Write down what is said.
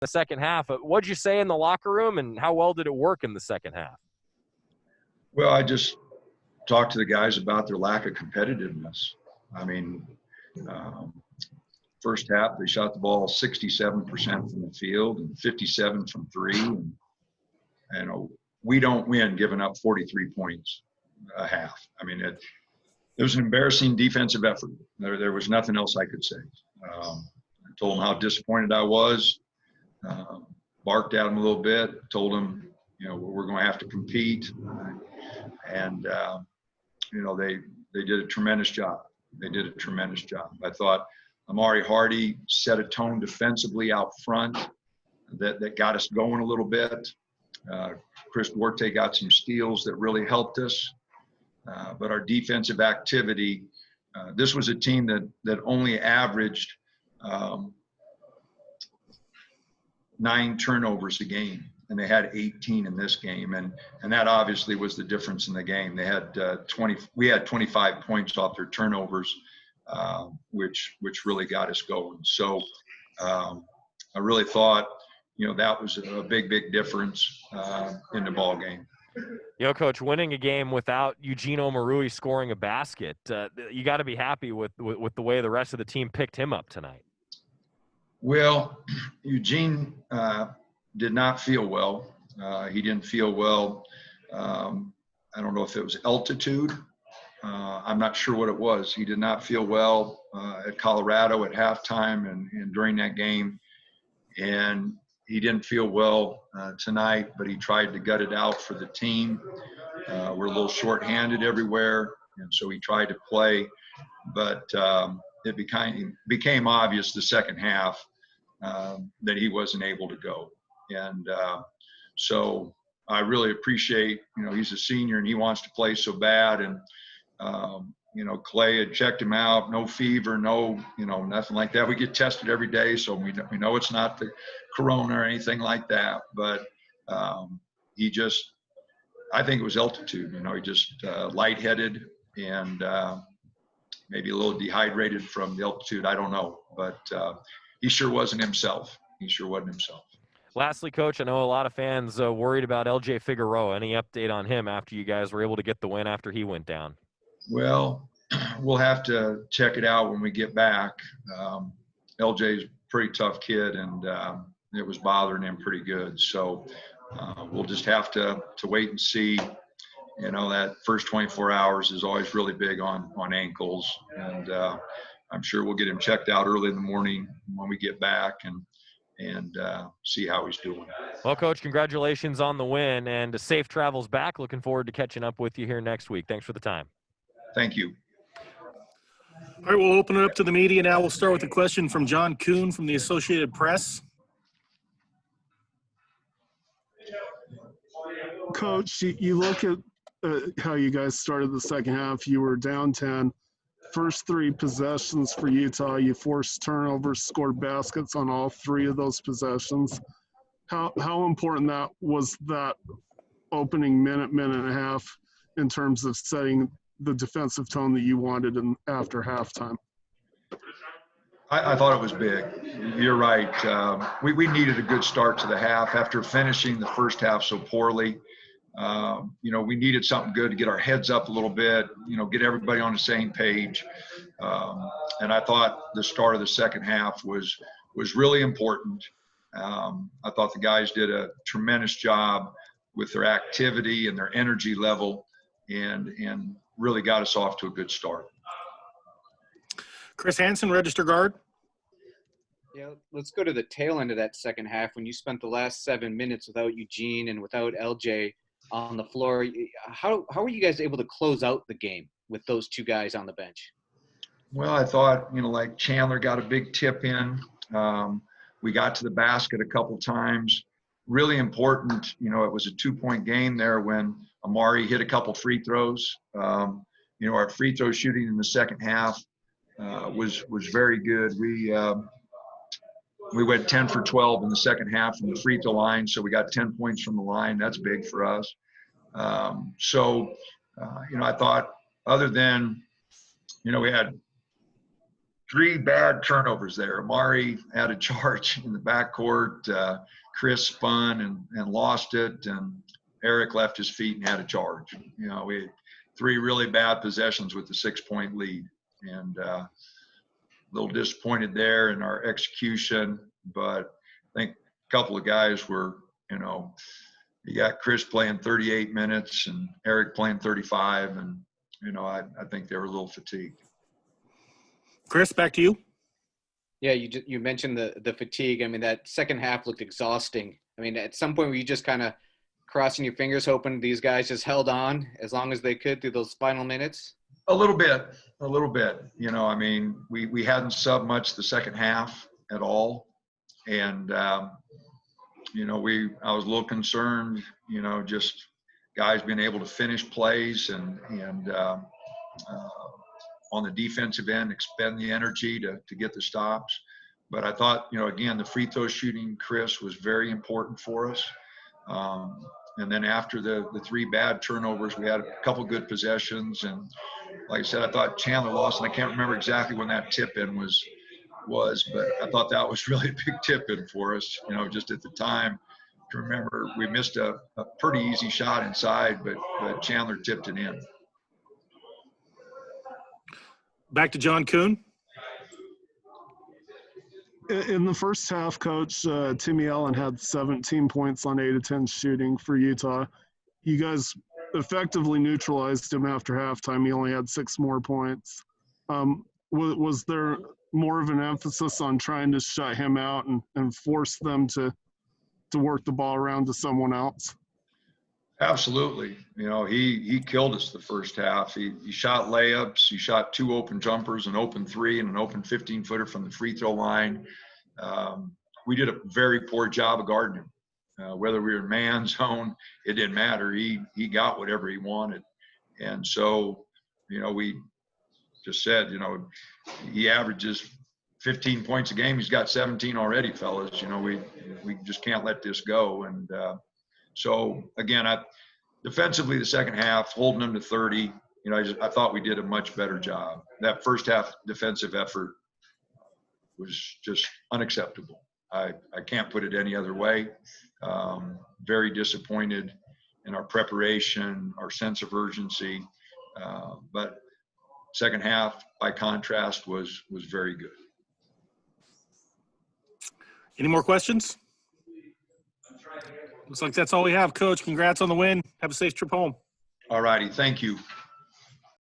the second half. What'd you say in the locker room, and how well did it work in the second half? Well, I just talked to the guys about their lack of competitiveness. I mean, first half, they shot the ball 67% from the field and 57 from three. And, we don't win giving up 43 points a half. I mean, it was an embarrassing defensive effort. There was nothing else I could say. I told them how disappointed I was, barked at them a little bit, told them, we're going to have to compete. And, they did a tremendous job. I thought Amari Hardy set a tone defensively out front that got us going a little bit. Chris Duarte got some steals that really helped us. But our defensive activity, this was a team that only averaged 9 turnovers a game, and they had 18 in this game, and that obviously was the difference in the game. They had we had 25 points off their turnovers, which really got us going. So I really thought, that was a big difference in the ball game. Coach, winning a game without Eugene Omarui scoring a basket, you got to be happy with the way the rest of the team picked him up tonight. Well, Eugene did not feel well. He didn't feel well. I don't know if it was altitude. I'm not sure what it was. He did not feel well at Colorado at halftime and during that game. And he didn't feel well tonight, but he tried to gut it out for the team. We're a little shorthanded everywhere, and so he tried to play. But it became obvious the second half that he wasn't able to go. And so I really appreciate, he's a senior and he wants to play so bad. And, Clay had checked him out, no fever, no, nothing like that. We get tested every day, so we know it's not the corona or anything like that. But I think it was altitude. He just lightheaded and maybe a little dehydrated from the altitude. I don't know, but he sure wasn't himself. Lastly, Coach, I know a lot of fans worried about LJ Figueroa. Any update on him after you guys were able to get the win after he went down? Well, we'll have to check it out when we get back. LJ's a pretty tough kid, and it was bothering him pretty good. So we'll just have to wait and see. That first 24 hours is always really big on ankles. And I'm sure we'll get him checked out early in the morning when we get back and see how he's doing. Well, Coach, congratulations on the win and safe travels back. Looking forward to catching up with you here next week. Thanks for the time. Thank you. All right, we'll open it up to the media now. We'll start with a question from John Kuhn from the Associated Press. Coach, you look at how you guys started the second half. You were down 10. First 3 possessions for Utah, you forced turnovers, scored baskets on all 3 of those possessions. How important was that opening minute and a half in terms of setting the defensive tone that you wanted after halftime? I thought it was big. You're right. We needed a good start to the half after finishing the first half so poorly. We needed something good to get our heads up a little bit, get everybody on the same page. And I thought the start of the second half was really important. I thought the guys did a tremendous job with their activity and their energy level and really got us off to a good start. Chris Hansen, register guard. Yeah, let's go to the tail end of that second half when you spent the last 7 minutes without Eugene and without LJ on the floor. How were you guys able to close out the game with those 2 guys on the bench? Well, I thought, like Chandler got a big tip in. We got to the basket a couple times. Really important, it was a 2-point game there when Amari hit a couple free throws. Our free throw shooting in the second half was very good. We went 10 for 12 in the second half from the free throw line, so we got 10 points from the line. That's big for us. I thought other than, we had three bad turnovers there. Amari had a charge in the backcourt. Chris spun and lost it, and Eric left his feet and had a charge. You know, we had three really bad possessions with the 6-point lead, and a little disappointed there in our execution. But I think a couple of guys were, you know, you got Chris playing 38 minutes and Eric playing 35, and you know, I think they were a little fatigued. Chris, back to you. Yeah, you mentioned the fatigue. I mean, that second half looked exhausting. I mean, at some point were you just kind of crossing your fingers hoping these guys just held on as long as they could through those final minutes? A little bit. You know, I mean, we hadn't subbed much the second half at all. And, you know, I was a little concerned, you know, just guys being able to finish plays and on the defensive end, expend the energy to get the stops. But I thought, you know, again, the free throw shooting, Chris, was very important for us. And then after the three bad turnovers, we had a couple good possessions. And like I said, I thought Chandler lost, and I can't remember exactly when that tip-in was, but I thought that was really a big tip-in for us, you know, just at the time. To remember, we missed a pretty easy shot inside, but Chandler tipped it in. Back to John Kuhn. In the first half, Coach, Timmy Allen had 17 points on 8 of 10 shooting for Utah. You guys effectively neutralized him after halftime. He only had 6 more points. Was there more of an emphasis on trying to shut him out and force them to work the ball around to someone else? Absolutely. You know, he killed us the first half. He shot layups. He shot 2 open jumpers, an open 3 and an open 15-footer from the free throw line. We did a very poor job of guarding him. Whether we were in man zone, it didn't matter. He got whatever he wanted. And so, you know, we just said, you know, he averages 15 points a game. He's got 17 already, fellas. You know, we just can't let this go. And so, again, defensively, the second half, holding them to 30, you know, I thought we did a much better job. That first half defensive effort was just unacceptable. I can't put it any other way. Very disappointed in our preparation, our sense of urgency. But second half, by contrast, was very good. Any more questions? Looks like that's all we have. Coach, congrats on the win. Have a safe trip home. All righty. Thank you.